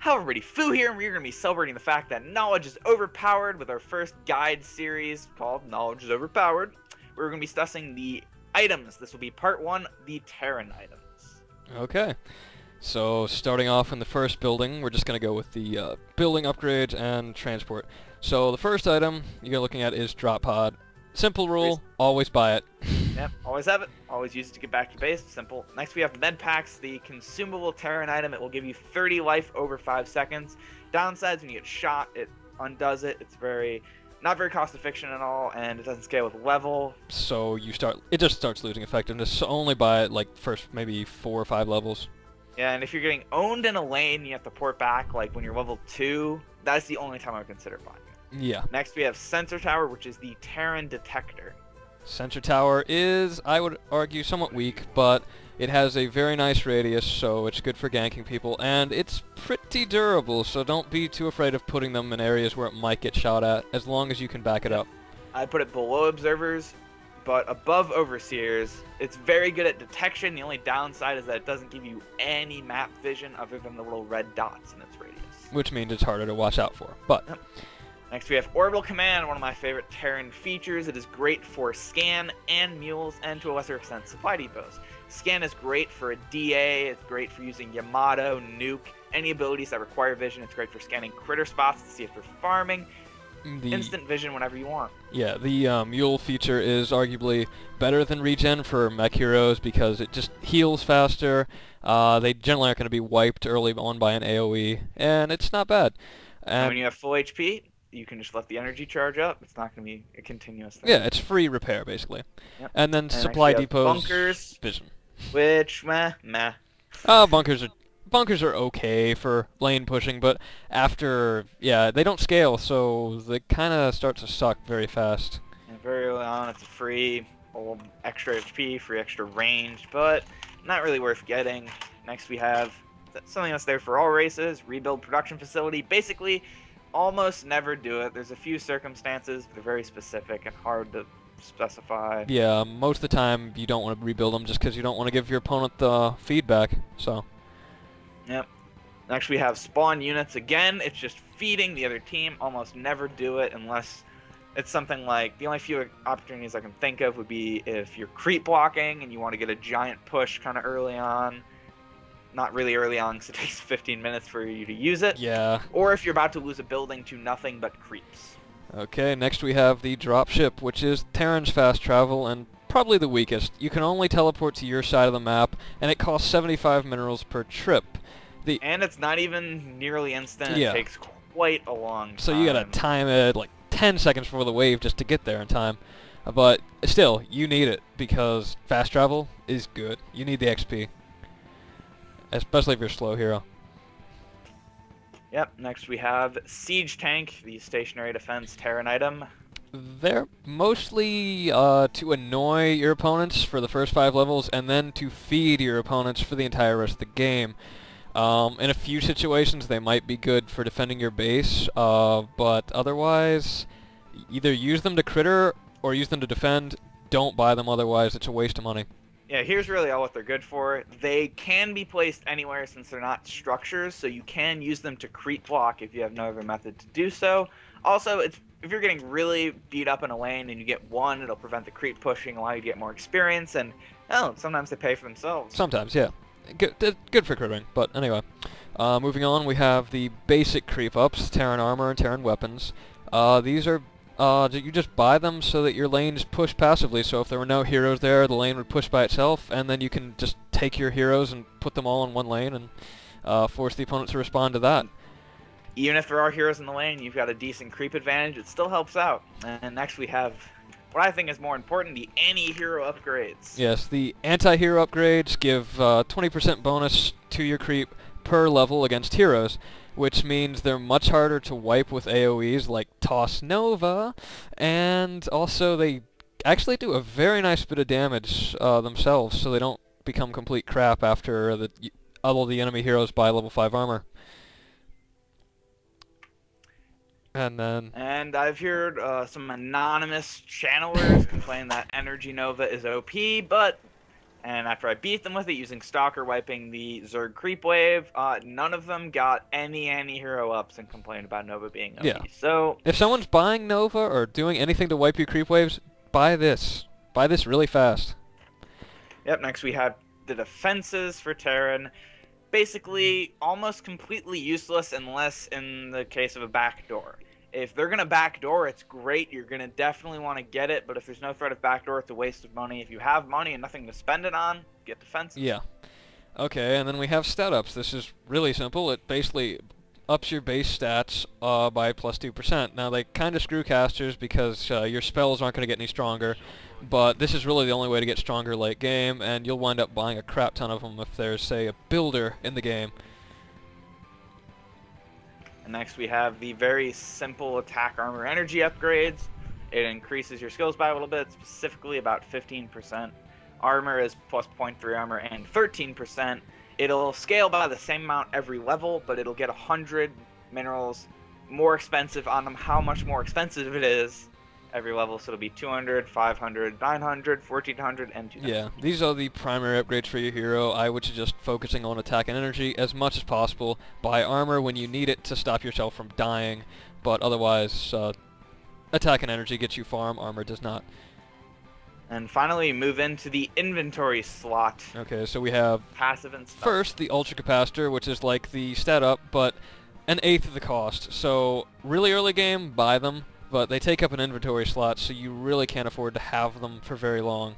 Hello everybody, Fu here, and we're going to be celebrating the fact that knowledge is overpowered with our first guide series called Knowledge is Overpowered. We're going to be discussing the items. This will be part 1, the Terran items. Okay, so starting off in the first building, we're just going to go with the building upgrades and transport. So the first item you're looking at is Drop Pod. Simple rule, always buy it. Yep, always have it. Always use it to get back to base. Simple. Next we have Med Packs, the consumable Terran item. It will give you 30 life over 5 seconds. Downsides, when you get shot, it undoes it. It's not very cost efficient at all, and it doesn't scale with level. So it just starts losing effectiveness. So only buy it like first maybe 4 or 5 levels. Yeah, and if you're getting owned in a lane, you have to port back like when you're level 2. That's the only time I would consider buying it. Yeah. Next we have Sensor Tower, which is the Terran detector. Sensor Tower is, I would argue, somewhat weak, but it has a very nice radius, so it's good for ganking people, and it's pretty durable, so don't be too afraid of putting them in areas where it might get shot at, as long as you can back it up. I put it below Observers, but above Overseers. It's very good at detection. The only downside is that it doesn't give you any map vision other than the little red dots in its radius. Which means it's harder to watch out for, but... Yep. Next we have Orbital Command, one of my favorite Terran features. It is great for scan and mules, and to a lesser extent supply depots. Scan is great for a DA, it's great for using Yamato, Nuke, any abilities that require vision. It's great for scanning critter spots to see if they're farming. Instant vision whenever you want. Yeah, the mule feature is arguably better than regen for mech heroes because it just heals faster. They generally aren't going to be wiped early on by an AoE, and it's not bad. And when you have full HP, you can just let the energy charge up. It's not going to be a continuous thing. Yeah, it's free repair, basically. Yep. And then and supply depots, bunkers, vision. Which, meh. Bunkers are okay for lane pushing, but after, yeah, they don't scale, so they kind of start to suck very fast. And very early on, it's a free, extra HP, free extra range, but not really worth getting. Next we have something that's there for all races, rebuild production facility. Basically, almost never do it. There's a few circumstances, but they're very specific and hard to specify. Yeah, most of the time you don't want to rebuild them just because you don't want to give your opponent the feedback, so... Yep. Next we have spawn units again. It's just feeding the other team. Almost never do it unless it's something like, the only few opportunities I can think of would be if you're creep blocking and you want to get a giant push kind of early on. Not really early on because it takes 15 minutes for you to use it. Yeah. Or if you're about to lose a building to nothing but creeps. Okay, next we have the dropship, which is Terran's fast travel and probably the weakest. You can only teleport to your side of the map, and it costs 75 minerals per trip. And it's not even nearly instant. Yeah. It takes quite a long time. So you gotta time it like 10 seconds before the wave just to get there in time. But still, you need it because fast travel is good. You need the XP. Especially if you're a slow hero. Yep, next we have Siege Tank, the stationary defense Terran item. They're mostly to annoy your opponents for the first 5 levels and then to feed your opponents for the entire rest of the game. In a few situations they might be good for defending your base, but otherwise either use them to critter or use them to defend. Don't buy them, otherwise it's a waste of money. Yeah, here's really all what they're good for. They can be placed anywhere since they're not structures, so you can use them to creep block if you have no other method to do so. Also, if you're getting really beat up in a lane and you get one, it'll prevent the creep pushing, allow you to get more experience, and sometimes they pay for themselves. Sometimes, yeah. Good for crittering, but anyway. Moving on, we have the basic creep ups, Terran armor and Terran weapons. These are you just buy them so that your lanes push passively, so if there were no heroes there, the lane would push by itself, and then you can just take your heroes and put them all in one lane and force the opponent to respond to that. Even if there are heroes in the lane, you've got a decent creep advantage, it still helps out. And next we have what I think is more important, the anti-hero upgrades. Yes, the anti-hero upgrades give 20% bonus to your creep per level against heroes, which means they're much harder to wipe with AoEs like Toss Nova, and also they actually do a very nice bit of damage themselves, so they don't become complete crap after all the enemy heroes buy level 5 armor. And I've heard some anonymous channelers complain that Energy Nova is OP, but And after I beat them with it using Stalker wiping the Zerg creep wave, none of them got any anti-hero ups and complained about Nova being OP. Yeah. So if someone's buying Nova or doing anything to wipe your creep waves, buy this. Buy this really fast. Yep, next we have the defenses for Terran. Basically, almost completely useless unless in the case of a backdoor. If they're going to backdoor, it's great. You're going to definitely want to get it, but if there's no threat of backdoor, it's a waste of money. If you have money and nothing to spend it on, get defenses. Yeah. Okay, and then we have stat ups. This is really simple. It basically ups your base stats by plus 2%. Now, they kind of screw casters because your spells aren't going to get any stronger, but this is really the only way to get stronger late game, and you'll wind up buying a crap ton of them if there's, say, a builder in the game. And next we have the very simple attack armor energy upgrades. It increases your skills by a little bit, specifically about 15%. Armor is plus 0.3 armor and 13%. It'll scale by the same amount every level, but it'll get 100 minerals more expensive on them. How much more expensive it is every level, so it'll be 200, 500, 900, 1400, and 2000. Yeah, these are the primary upgrades for your hero. I would suggest focusing on attack and energy as much as possible. Buy armor when you need it to stop yourself from dying, but otherwise, attack and energy gets you farm, armor does not. And finally, move into the inventory slot. Okay, so we have passive and stuff. First, the Ultra Capacitor, which is like the stat up, but an eighth of the cost. So, really early game, buy them. But they take up an inventory slot, so you really can't afford to have them for very long.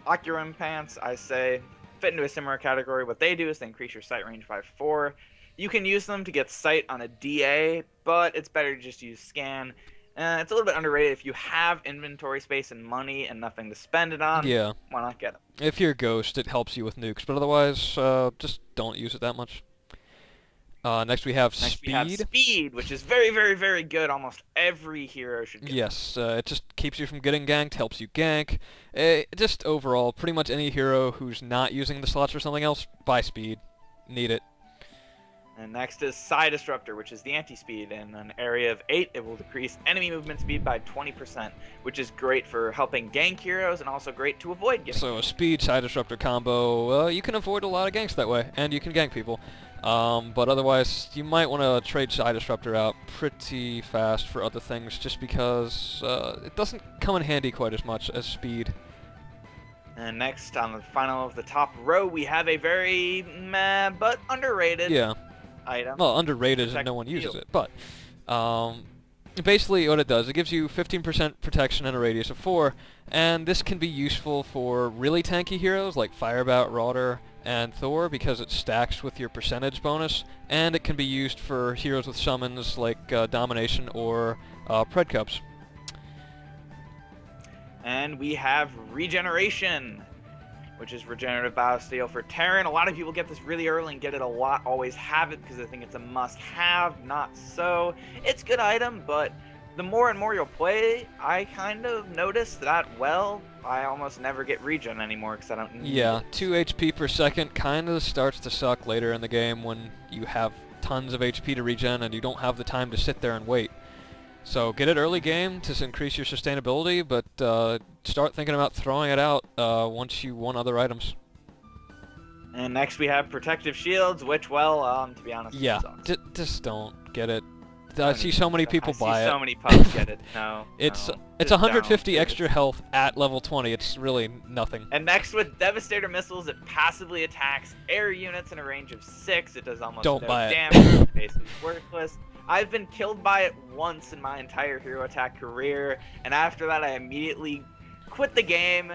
Ocurum pants, I say, fit into a similar category. What they do is they increase your sight range by 4. You can use them to get sight on a DA, but it's better to just use scan. It's a little bit underrated. If you have inventory space and money and nothing to spend it on, yeah, why not get them? If you're a ghost, it helps you with nukes, but otherwise, just don't use it that much. Next we have speed. We have speed, which is very, very, very good. Almost every hero should get. Yes, it just keeps you from getting ganked, helps you gank. Just overall, pretty much any hero who's not using the slots for something else, buy speed. Need it. And next is Psi Disruptor, which is the anti-speed. In an area of 8, it will decrease enemy movement speed by 20%, which is great for helping gank heroes and also great to avoid ganking. So a speed Psi Disruptor combo, you can avoid a lot of ganks that way, and you can gank people. But otherwise, you might want to trade Psi Disruptor out pretty fast for other things, just because it doesn't come in handy quite as much as speed. And next, on the final of the top row, we have a very meh but underrated item. Well, underrated and no one uses it, but basically what it does, it gives you 15% protection in a radius of 4, and this can be useful for really tanky heroes like Firebout, Rauder, and Thor because it stacks with your percentage bonus, and it can be used for heroes with summons like Domination or Pred Cups. And we have Regeneration, which is Regenerative Biosteel for Terran. A lot of people get this really early and get it a lot, always have it because they think it's a must-have. Not so. It's a good item, but the more and more you'll play, I kind of notice that, well, I almost never get regen anymore because I don't need it. 2 HP per second kind of starts to suck later in the game when you have tons of HP to regen and you don't have the time to sit there and wait. So get it early game to increase your sustainability, but start thinking about throwing it out once you want other items. And next we have Protective Shields, which, well, to be honest, just don't get it. I see so many people buy it. I see so many pubs get it. No. It's 150 extra health at level 20. It's really nothing. And next with Devastator Missiles, it passively attacks air units in a range of 6. It does almost no damage. It's basically worthless. I've been killed by it once in my entire Hero Attack career, and after that I immediately quit the game,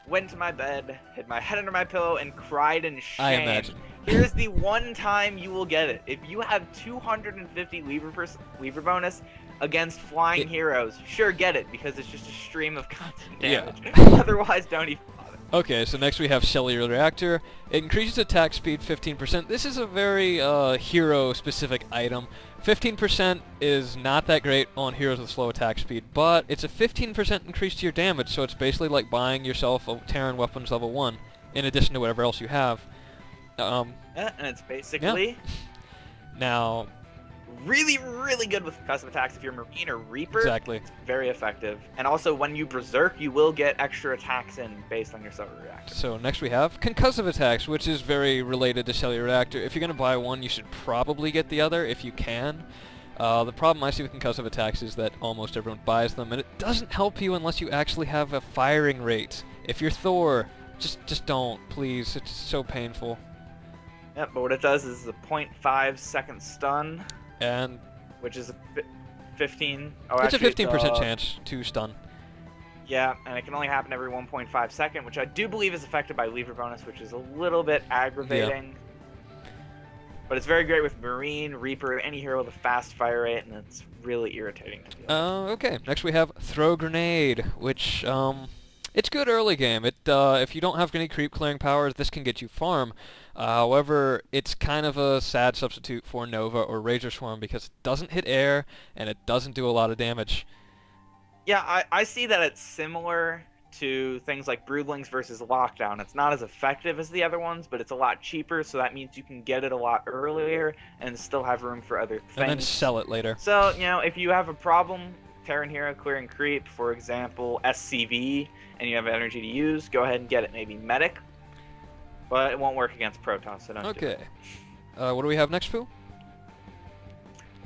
went to my bed, hid my head under my pillow, and cried in shame. I imagine. Here's the one time you will get it. If you have 250 Weaver bonus against flying heroes, sure, get it, because it's just a stream of constant damage. Otherwise, don't even bother. Okay, so next we have Cellular Reactor. It increases attack speed 15%. This is a very hero-specific item. 15% is not that great on heroes with slow attack speed, but it's a 15% increase to your damage, so it's basically like buying yourself a Terran Weapons level 1, in addition to whatever else you have. And it's basically... Now, Really, really good with concussive attacks if you're Marine or Reaper. Exactly. It's very effective. And also, when you Berserk, you will get extra attacks in based on your Cellular Reactor. So next we have concussive attacks, which is very related to Cellular Reactor. If you're going to buy one, you should probably get the other if you can. The problem I see with concussive attacks is that almost everyone buys them, and it doesn't help you unless you actually have a firing rate. If you're Thor, just don't, please. It's so painful. Yep, but what it does is a 0.5 second stun. And which is a 15. Oh, it's actually, a 15% chance to stun. Yeah, and it can only happen every 1.5 second, which I do believe is affected by lever bonus, which is a little bit aggravating. Yeah. But it's very great with Marine, Reaper, any hero with a fast fire rate, and it's really irritating to deal with. Okay, next we have Throw Grenade, which, it's good early game. If you don't have any creep clearing powers, this can get you farm. However, it's kind of a sad substitute for Nova or Razor Swarm because it doesn't hit air and it doesn't do a lot of damage. Yeah, I see that it's similar to things like Broodlings versus Lockdown. It's not as effective as the other ones, but it's a lot cheaper, so that means you can get it a lot earlier and still have room for other things. And then sell it later. So, you know, if you have a problem, Terran hero clearing creep, for example, SCV, and you have energy to use, go ahead and get it. Maybe Medic. But it won't work against Protoss, so don't do it. What do we have next, Fu?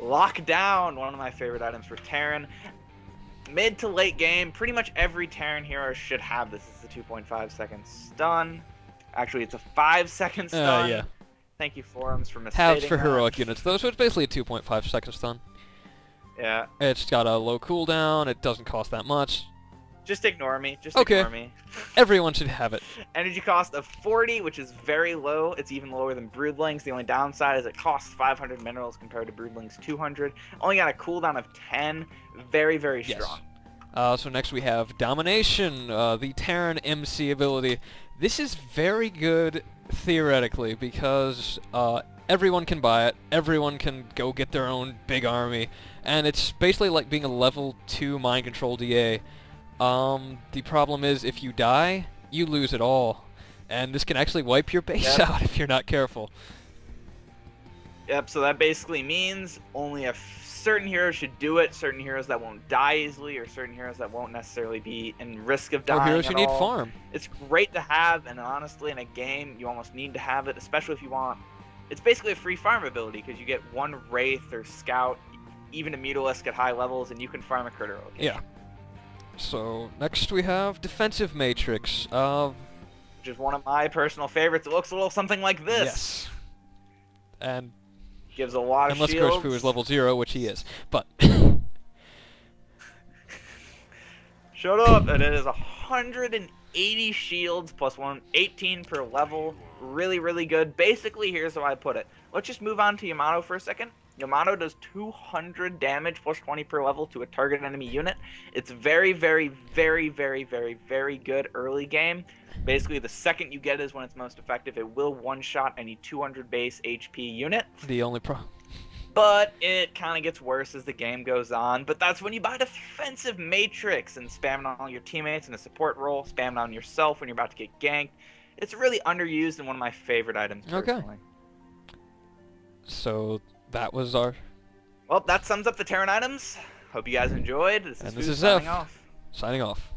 Lockdown, one of my favorite items for Terran. Mid to late game, pretty much every Terran hero should have this. It's a 2.5 second stun. Actually, it's a 5 second stun. Yeah. Thank you, forums, for misstating Halves for that. heroic units, though, so it's basically a 2.5 second stun. Yeah. It's got a low cooldown, it doesn't cost that much. Just ignore me. Just okay. Ignore me. Everyone should have it. Energy cost of 40, which is very low. It's even lower than Broodlings. The only downside is it costs 500 minerals compared to Broodlings 200. Only got a cooldown of 10. Very, very strong. Yes. So next we have Domination, the Terran MC ability. This is very good theoretically because everyone can buy it. Everyone can go get their own big army. And it's basically like being a level 2 mind control DA. The problem is if you die, you lose it all. And this can actually wipe your base out if you're not careful. Yep, so that basically means only a certain heroes should do it, certain heroes that won't die easily, or certain heroes that won't necessarily be in risk of dying. Or heroes you need farm. It's great to have, and honestly, in a game, you almost need to have it, especially if you want... It's basically a free farm ability, because you get one Wraith or Scout, even a Mutalisk at high levels, and you can farm a critter location. Yeah. So, next we have Defensive Matrix. Which is one of my personal favorites. It looks a little something like this. Yes. And... gives a lot of shields. Unless Grossfu is level 0, which he is. But... Shut up! And it is 180 shields plus 118 per level. Really, really good. Basically, here's how I put it. Let's just move on to Yamato for a second. Yamato does 200 damage plus 20 per level to a target enemy unit. It's very, very, very, very, very, very good early game. Basically, the second you get it is when it's most effective. It will one-shot any 200 base HP unit. The only But it kind of gets worse as the game goes on. But that's when you buy Defensive Matrix and spam it on all your teammates in a support role. Spam it on yourself when you're about to get ganked. It's really underused and one of my favorite items personally. Okay. So... that was our... Well, that sums up the Terran items. Hope you guys enjoyed. This is Zeph. signing off. Signing off.